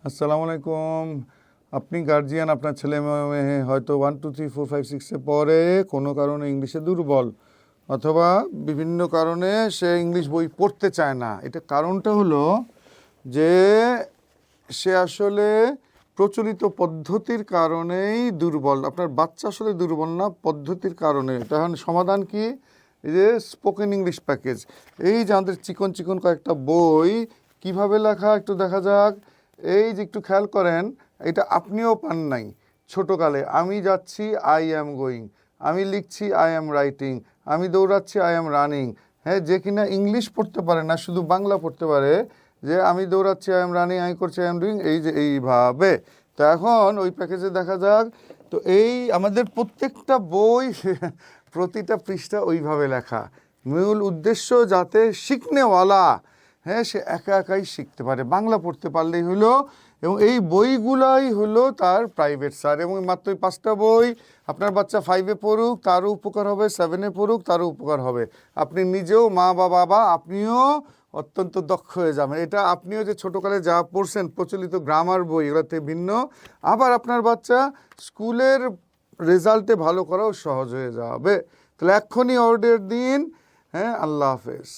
আসসালামু আলাইকুম। আপনি গার্জিয়ান, আপনার ছেলে মেয়ে হয়তো 1 2 3 4 5 6-এ পড়ে, কোনো কারণে ইংলিশে দুর্বল, অথবা বিভিন্ন কারণে সে ইংলিশ বই পড়তে চায় না। এটা কারণটা হলো যে সে আসলে প্রচলিত পদ্ধতির কারণেই দুর্বল। আপনার বাচ্চা আসলে দুর্বল না, পদ্ধতির কারণে। তখন সমাধান কি? এই যে স্পোকেন ইংলিশ প্যাকেজ, এই যে আমাদের চিকন চিকন কয়েকটা বই কিভাবে লেখা একটু দেখা যাক। এই যে একটু খেয়াল করেন, এটা আপনিও পান নাই ছোটোকালে। আমি যাচ্ছি, আই অ্যাম গোয়িং। আমি লিখছি, আই অ্যাম রাইটিং। আমি দৌড়াচ্ছি, আই অ্যাম রানিং। হ্যাঁ, যে কিনা ইংলিশ পড়তে পারে না, শুধু বাংলা পড়তে পারে, যে আমি দৌড়াচ্ছি, আই এম রানিং, আমি করছি, আই এম ডুইং, এই যে এইভাবে। তো এখন ওই প্যাকেজে দেখা যাক। তো এই আমাদের প্রত্যেকটা বই প্রতিটা পৃষ্ঠা ওইভাবে লেখা। মূল উদ্দেশ্য যাতে শিখনেওয়ালা, হ্যাঁ, সে একা একাই শিখতে পারে, বাংলা পড়তে পারলেই হলো। এবং এই বইগুলাই হলো তার প্রাইভেট স্যার। এবং মাত্র 5টা বই, আপনার বাচ্চা 5-এ পড়ুক তারও উপকার হবে, 7-এ পড়ুক তারও উপকার হবে। আপনি নিজেও মা বা বাবা, আপনিও অত্যন্ত দক্ষ হয়ে যাবেন। এটা আপনিও যে ছোটোকালে যা পড়ছেন প্রচলিত গ্রামার বই, এগুলোতে ভিন্ন। আবার আপনার বাচ্চা স্কুলের রেজাল্টে ভালো করাও সহজ হয়ে যাবে। তাহলে এক্ষুনি অর্ডার দিন। হ্যাঁ, আল্লাহ হাফেজ।